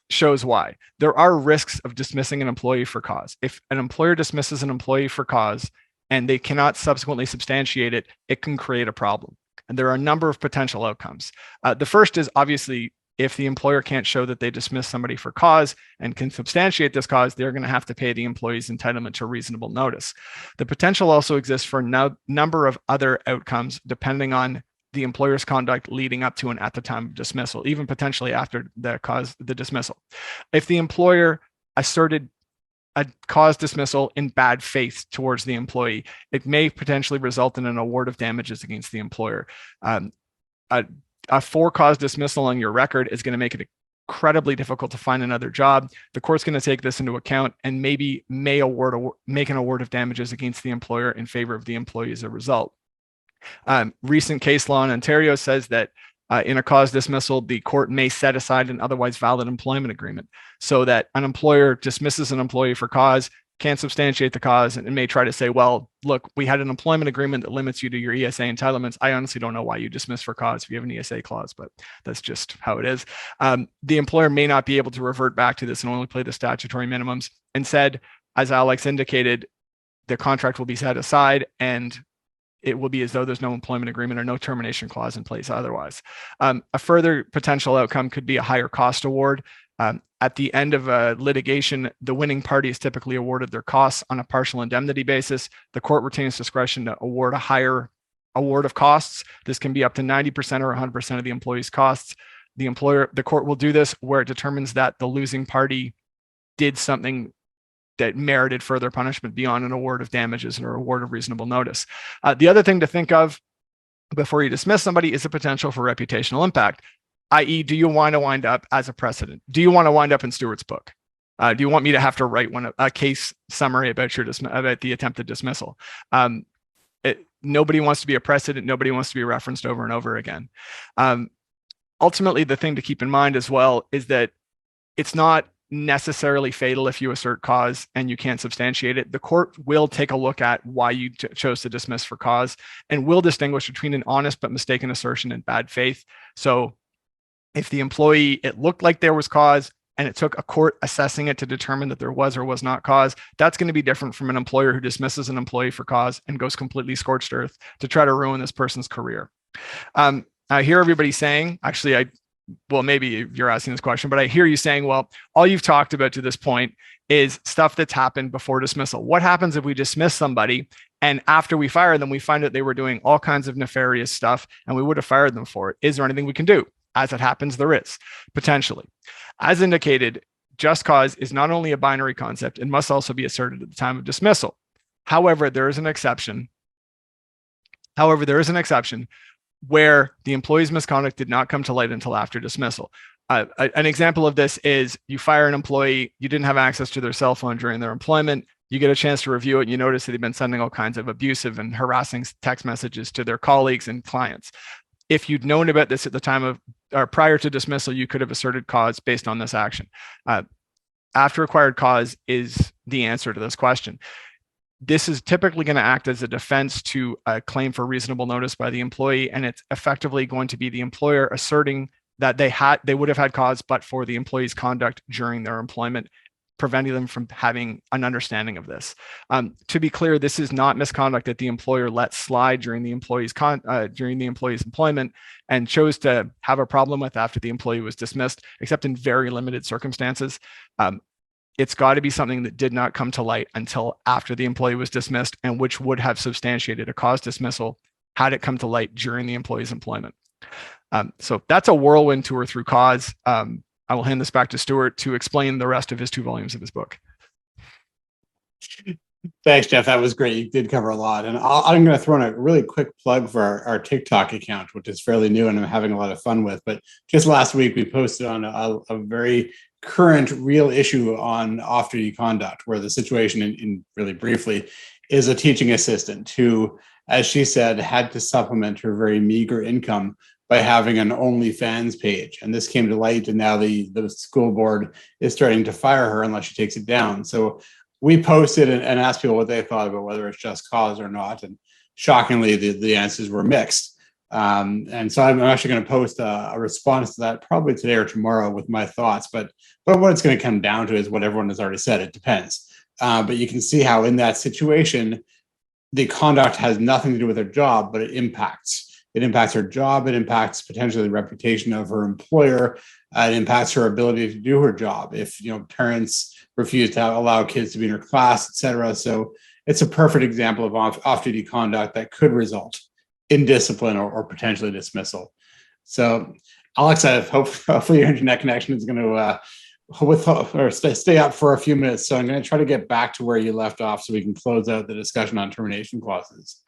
Speaker 5: shows why. There are risks of dismissing an employee for cause. If an employer dismisses an employee for cause and they cannot subsequently substantiate it, it can create a problem. And there are a number of potential outcomes. The first is obviously, if the employer can't show that they dismiss somebody for cause and can substantiate this cause, they're going to have to pay the employee's entitlement to reasonable notice. The potential also exists for a number of other outcomes depending on the employer's conduct leading up to and at the time of dismissal, even potentially after the dismissal. If the employer asserted a cause dismissal in bad faith towards the employee, it may potentially result in an award of damages against the employer. A for-cause dismissal on your record is going to make it incredibly difficult to find another job. The court's going to take this into account and maybe make an award of damages against the employer in favor of the employee as a result. Recent case law in Ontario says that in a cause dismissal, the court may set aside an otherwise valid employment agreement, so that an employer dismisses an employee for cause, can't substantiate the cause, and may try to say, well, look, we had an employment agreement that limits you to your ESA entitlements. I honestly don't know why you dismiss for cause if you have an ESA clause, but that's just how it is. The employer may not be able to revert back to this and only play the statutory minimums. Instead, as Alex indicated, the contract will be set aside and it will be as though there's no employment agreement or no termination clause in place otherwise. A further potential outcome could be a higher cost award. At the end of a litigation, the winning party is typically awarded their costs on a partial indemnity basis. The court retains discretion to award a higher award of costs. This can be up to 90% or 100% of the employee's costs. The court will do this where it determines that the losing party did something that merited further punishment beyond an award of damages or award of reasonable notice. The other thing to think of before you dismiss somebody is the potential for reputational impact, i.e., do you want to wind up as a precedent? Do you want to wind up in Stuart's book? Do you want me to have to write a case summary about the attempted dismissal? Nobody wants to be a precedent. Nobody wants to be referenced over and over again. Ultimately, the thing to keep in mind as well is that it's not necessarily fatal if you assert cause and you can't substantiate it. The court will take a look at why you chose to dismiss for cause and will distinguish between an honest but mistaken assertion and bad faith. So if the employee, it looked like there was cause and it took a court assessing it to determine that there was or was not cause, that's going to be different from an employer who dismisses an employee for cause and goes completely scorched earth to try to ruin this person's career. I hear everybody saying, well, maybe you're asking this question, but I hear you saying, well, all you've talked about to this point is stuff that's happened before dismissal. What happens if we dismiss somebody and after we fire them, we find that they were doing all kinds of nefarious stuff and we would have fired them for it? Is there anything we can do? As it happens, there is, potentially. As indicated, just cause is not only a binary concept, it must also be asserted at the time of dismissal. However, there is an exception. Where the employee's misconduct did not come to light until after dismissal. An example of this is you fire an employee, you didn't have access to their cell phone during their employment, you get a chance to review it, and you notice that they've been sending all kinds of abusive and harassing text messages to their colleagues and clients. If you'd known about this at the time of, or prior to dismissal, you could have asserted cause based on this action. After acquired cause is the answer to this question. This is typically going to act as a defense to a claim for reasonable notice by the employee, and it's effectively going to be the employer asserting that they would have had cause but for the employee's conduct during their employment, preventing them from having an understanding of this. To be clear, this is not misconduct that the employer let slide during the employee's employment and chose to have a problem with after the employee was dismissed, except in very limited circumstances. It's got to be something that did not come to light until after the employee was dismissed, and which would have substantiated a cause dismissal had it come to light during the employee's employment. So that's a whirlwind tour through cause. I will hand this back to Stuart to explain the rest of his 2 volumes of his book.
Speaker 1: Thanks, Jeff. That was great. You did cover a lot. And I'm going to throw in a really quick plug for our TikTok account, which is fairly new and I'm having a lot of fun with. But just last week, we posted on a very current real issue on off-duty conduct, where the situation, in really briefly, is a teaching assistant who, as she said, had to supplement her very meager income by having an OnlyFans page. And this came to light, and now the school board is starting to fire her unless she takes it down. So we posted and asked people what they thought about whether it's just cause or not. And shockingly, the answers were mixed. And so I'm actually going to post a response to that probably today or tomorrow with my thoughts. But what it's going to come down to is what everyone has already said. It depends. But you can see how in that situation, the conduct has nothing to do with their job, but it impacts. It impacts her job. It impacts potentially the reputation of her employer. It impacts her ability to do her job. If parents refuse to allow kids to be in her class, et cetera. So it's a perfect example of off-duty conduct that could result in discipline or potentially dismissal. So, Alex, hopefully your internet connection is going to stay up for a few minutes. So I'm going to try to get back to where you left off so we can close out the discussion on termination clauses.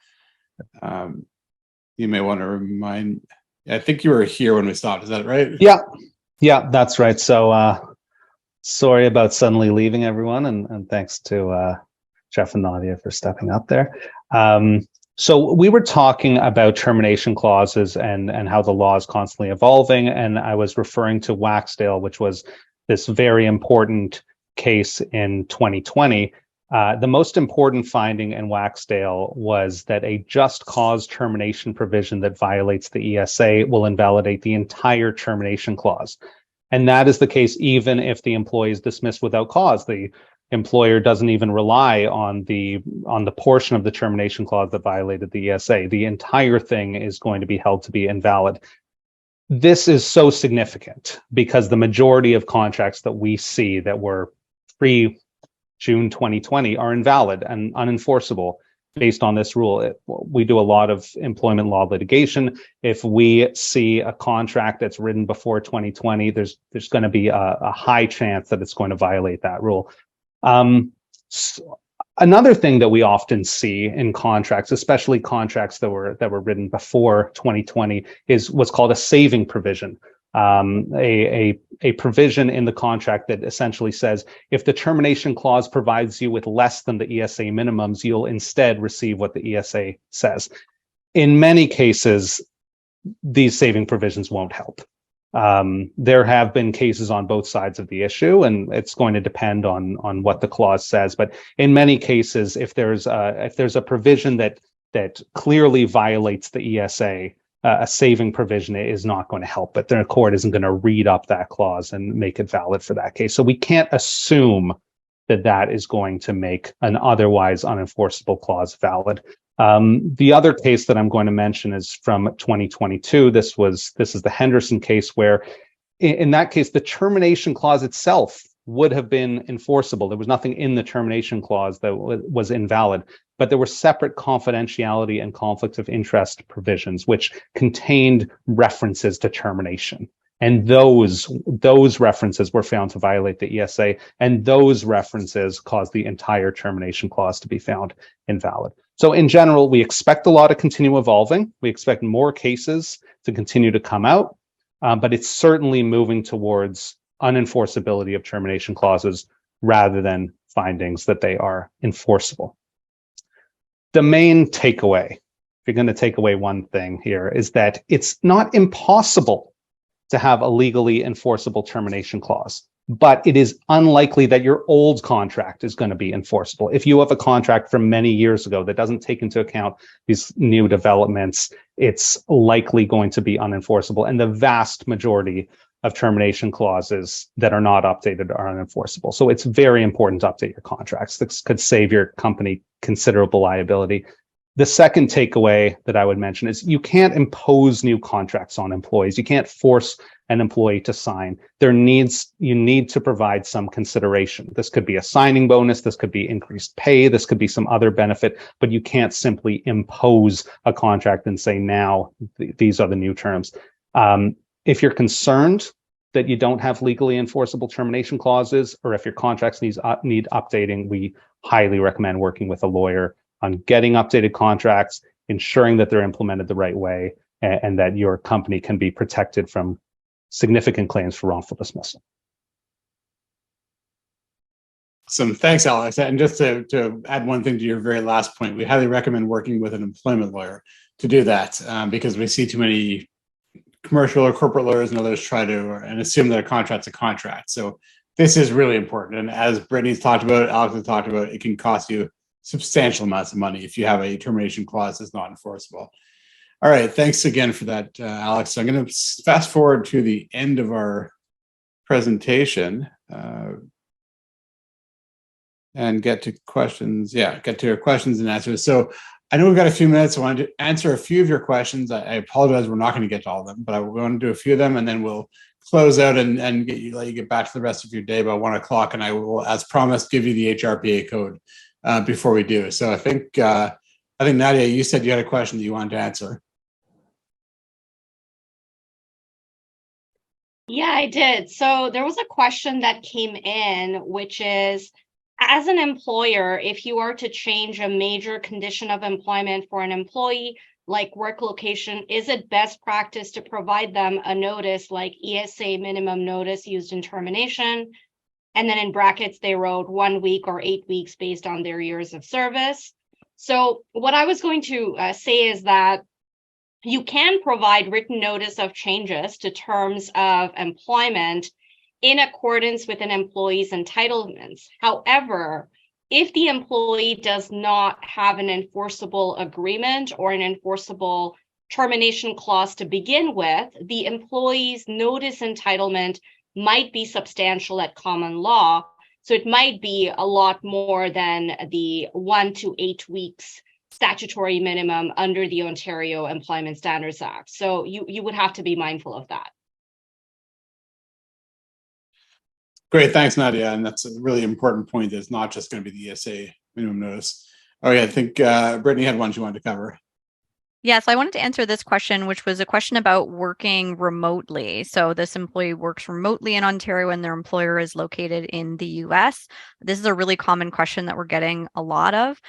Speaker 1: You may want to remind, I think you were here when we stopped. Is that right?
Speaker 3: Yeah, that's right. So sorry about suddenly leaving everyone, and thanks to Jeff and Nadia for stepping up there. So we were talking about termination clauses and how the law is constantly evolving, and I was referring to Waxdale, which was this very important case in 2020. The most important finding in Waxdale was that a just cause termination provision that violates the ESA will invalidate the entire termination clause. And that is the case even if the employee is dismissed without cause. The employer doesn't even rely on the portion of the termination clause that violated the ESA. The entire thing is going to be held to be invalid. This is so significant because the majority of contracts that we see that were pre-June 2020 are invalid and unenforceable based on this rule. We do a lot of employment law litigation. If we see a contract that's written before 2020, there's going to be a high chance that it's going to violate that rule. Another thing that we often see in contracts, especially contracts that were written before 2020, is what's called a saving provision. A provision in the contract that essentially says if the termination clause provides you with less than the ESA minimums, you'll instead receive what the ESA says. In many cases, these saving provisions won't help. There have been cases on both sides of the issue, and it's going to depend on what the clause says. But in many cases, if there's a provision that clearly violates the ESA, a saving provision is not going to help. But the court isn't going to read up that clause and make it valid for that case. So we can't assume that is going to make an otherwise unenforceable clause valid. The other case that I'm going to mention is from 2022. This is the Henderson case, where in that case, the termination clause itself would have been enforceable. There was nothing in the termination clause that was invalid, but there were separate confidentiality and conflict of interest provisions, which contained references to termination. And those references were found to violate the ESA, and those references caused the entire termination clause to be found invalid. So in general, we expect the law to continue evolving. We expect more cases to continue to come out, but it's certainly moving towards unenforceability of termination clauses rather than findings that they are enforceable. The main takeaway, if you're going to take away one thing here, is that it's not impossible to have a legally enforceable termination clause, but it is unlikely that your old contract is going to be enforceable. If you have a contract from many years ago that doesn't take into account these new developments, it's likely going to be unenforceable. And the vast majority of termination clauses that are not updated are unenforceable. So it's very important to update your contracts. This could save your company considerable liability. The second takeaway that I would mention is you can't impose new contracts on employees. You can't force an employee to sign. You need to provide some consideration. This could be a signing bonus. This could be increased pay. This could be some other benefit, but you can't simply impose a contract and say, now these are the new terms. If you're concerned that you don't have legally enforceable termination clauses, or if your contracts need updating, we highly recommend working with a lawyer on getting updated contracts, ensuring that they're implemented the right way, and that your company can be protected from significant claims for wrongful dismissal.
Speaker 1: Awesome. Thanks, Alex. And just to add one thing to your very last point, we highly recommend working with an employment lawyer to do that because we see too many commercial or corporate lawyers and others try to and assume that a contract's a contract. So this is really important. And as Brittany's talked about, Alex has talked about, it can cost you substantial amounts of money if you have a termination clause that's not enforceable. All right. Thanks again for that, Alex. So I'm going to fast forward to the end of our presentation. And get to questions. Yeah, get to your questions and answers. So I know we've got a few minutes. I wanted to answer a few of your questions. I apologize, we're not going to get to all of them, but I want to do a few of them, and then we'll close out and let you get back to the rest of your day by 1 o'clock. And I will, as promised, give you the HRPA code before we do. So I think Nadia, you said you had a question that you wanted to answer.
Speaker 4: Yeah, I did. So there was a question that came in, which is, as an employer, if you are to change a major condition of employment for an employee, like work location, is it best practice to provide them a notice like ESA minimum notice used in termination? And then in brackets, they wrote 1 week or 8 weeks based on their years of service. So what I was going to say is that you can provide written notice of changes to terms of employment in accordance with an employee's entitlements. However, if the employee does not have an enforceable agreement or an enforceable termination clause to begin with, the employee's notice entitlement might be substantial at common law. So it might be a lot more than the 1 to 8 weeks statutory minimum under the Ontario Employment Standards Act. So you would have to be mindful of that.
Speaker 1: Great, thanks, Nadia. And that's a really important point. It's not just going to be the ESA minimum notice. Oh yeah, I think Brittany had one she wanted to cover.
Speaker 2: Yes, I wanted to answer this question, which was a question about working remotely. So this employee works remotely in Ontario and their employer is located in the US. This is a really common question that we're getting a lot of.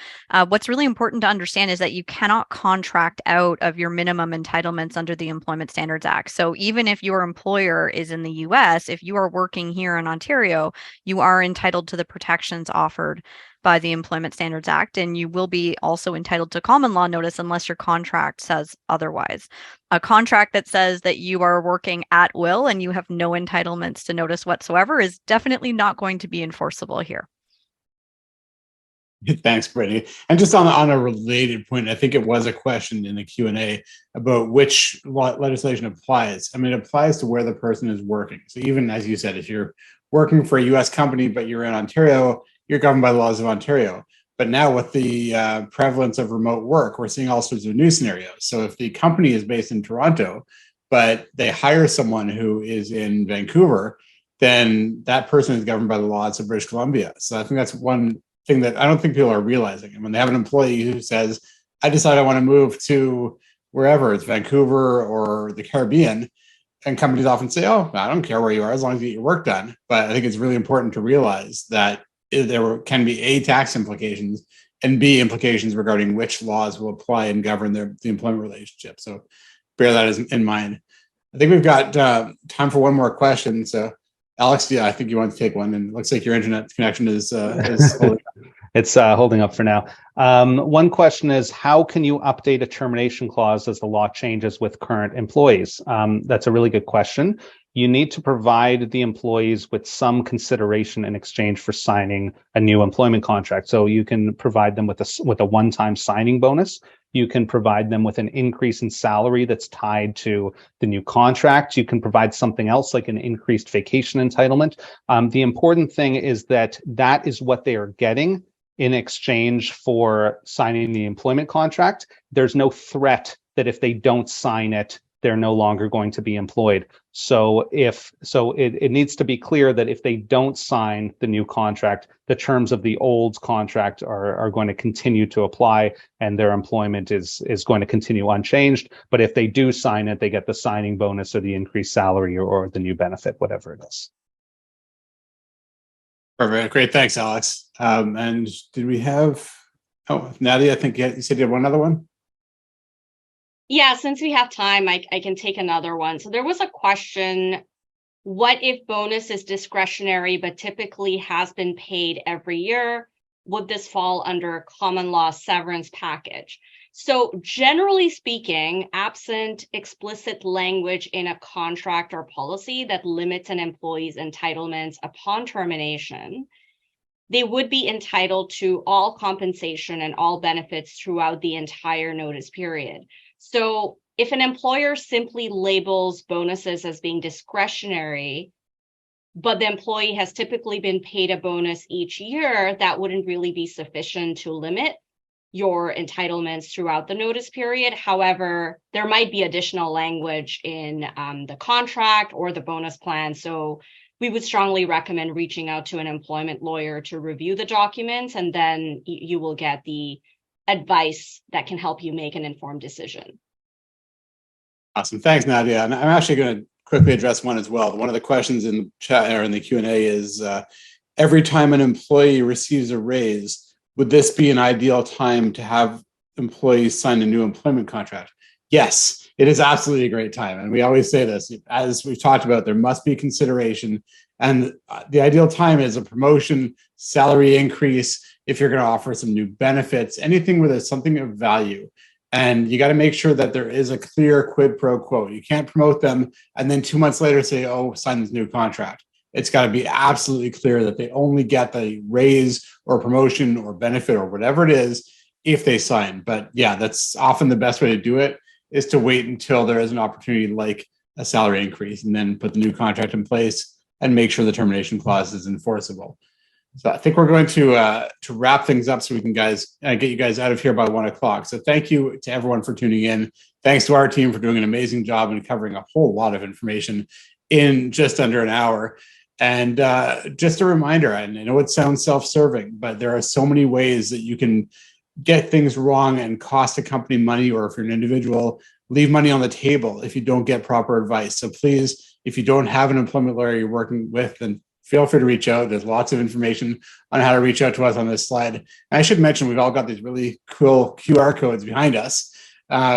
Speaker 2: What's really important to understand is that you cannot contract out of your minimum entitlements under the Employment Standards Act. So even if your employer is in the US, if you are working here in Ontario, you are entitled to the protections offered by the Employment Standards Act, and you will be also entitled to common law notice unless your contract says otherwise. A contract that says that you are working at will and you have no entitlements to notice whatsoever is definitely not going to be enforceable here.
Speaker 1: Thanks, Brittany. And just on a related point, I think it was a question in the Q&A about which legislation applies. I mean, it applies to where the person is working. So even as you said, if you're working for a US company, but you're in Ontario, you're governed by the laws of Ontario. But now with the prevalence of remote work, we're seeing all sorts of new scenarios. So if the company is based in Toronto, but they hire someone who is in Vancouver, then that person is governed by the laws of British Columbia. So I think that's one thing that I don't think people are realizing. And when they have an employee who says, I decide I want to move to wherever, it's Vancouver or the Caribbean, and companies often say, oh, I don't care where you are as long as you get your work done. But I think it's really important to realize that there can be A, tax implications, and B, implications regarding which laws will apply and govern the employment relationship. So bear that in mind. I think we've got time for one more question. So Alex, yeah, I think you want to take one, and it looks like your internet connection is holding up.
Speaker 3: It's holding up for now. One question is, how can you update a termination clause as the law changes with current employees? That's a really good question. You need to provide the employees with some consideration in exchange for signing a new employment contract. So you can provide them with a one-time signing bonus. You can provide them with an increase in salary that's tied to the new contract. You can provide something else like an increased vacation entitlement. The important thing is that is what they are getting in exchange for signing the employment contract. There's no threat that if they don't sign it, they're no longer going to be employed. So it needs to be clear that if they don't sign the new contract, the terms of the old contract are going to continue to apply and their employment is going to continue unchanged. But if they do sign it, they get the signing bonus or the increased salary or the new benefit, whatever it is.
Speaker 1: Perfect. Great. Thanks, Alex. And did we have, Nadia, I think you said you had one other one?
Speaker 4: Yeah, since we have time, I can take another one. So there was a question what if bonus is discretionary but typically has been paid every year? Would this fall under common law severance package? So generally speaking, absent explicit language in a contract or policy that limits an employee's entitlements upon termination, they would be entitled to all compensation and all benefits throughout the entire notice period. So if an employer simply labels bonuses as being discretionary, but the employee has typically been paid a bonus each year, that wouldn't really be sufficient to limit your entitlements throughout the notice period. However, there might be additional language in the contract or the bonus plan. So we would strongly recommend reaching out to an employment lawyer to review the documents, and then you will get the advice that can help you make an informed decision.
Speaker 1: Awesome. Thanks, Nadia. And I'm actually going to quickly address one as well. One of the questions in the chat or in the Q&A is, every time an employee receives a raise, would this be an ideal time to have employees sign a new employment contract? Yes, it is absolutely a great time. And we always say this, as we've talked about, there must be consideration. And the ideal time is a promotion, salary increase, if you're going to offer some new benefits, anything where there's something of value. And you got to make sure that there is a clear quid pro quo. You can't promote them and then 2 months later say, oh, sign this new contract. It's got to be absolutely clear that they only get the raise or promotion or benefit or whatever it is if they sign. But yeah, that's often the best way to do it, is to wait until there is an opportunity like a salary increase and then put the new contract in place and make sure the termination clause is enforceable. So I think we're going to wrap things up so we can get you guys out of here by 1 o'clock. So thank you to everyone for tuning in. Thanks to our team for doing an amazing job and covering a whole lot of information in just under an hour. And just a reminder, I know it sounds self-serving, but there are so many ways that you can get things wrong and cost a company money, or if you're an individual, leave money on the table if you don't get proper advice. So please, if you don't have an employment lawyer you're working with, then feel free to reach out. There's lots of information on how to reach out to us on this slide. And I should mention, we've all got these really cool QR codes behind us,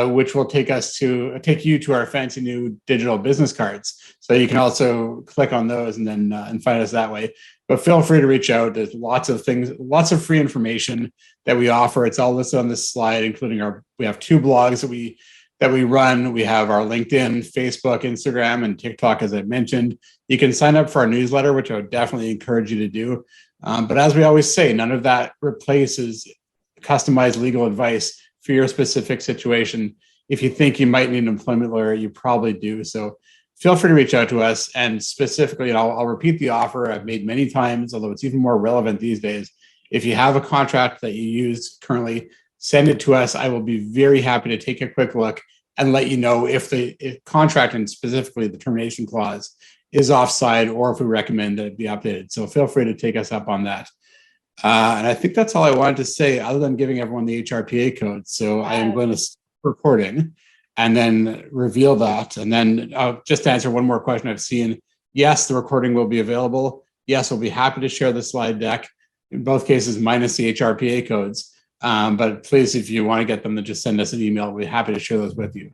Speaker 1: which will take you to our fancy new digital business cards. So you can also click on those and then and find us that way. But feel free to reach out. There's lots of things, lots of free information that we offer. It's all listed on this slide, including we have 2 blogs that we run. We have our LinkedIn, Facebook, Instagram, and TikTok, as I mentioned. You can sign up for our newsletter, which I would definitely encourage you to do. But as we always say, none of that replaces customized legal advice for your specific situation. If you think you might need an employment lawyer, you probably do. So feel free to reach out to us. And specifically, and I'll repeat the offer I've made many times, although it's even more relevant these days. If you have a contract that you use currently, send it to us. I will be very happy to take a quick look and let you know if the contract, and specifically the termination clause, is offside, or if we recommend that it be updated. So feel free to take us up on that. And I think that's all I wanted to say, other than giving everyone the HRPA code. So I am going to stop recording and then reveal that. And then just to answer one more question I've seen, yes, the recording will be available. Yes, we'll be happy to share the slide deck, in both cases minus the HRPA codes. But please, if you want to get them, then just send us an email. We'll be happy to share those with you.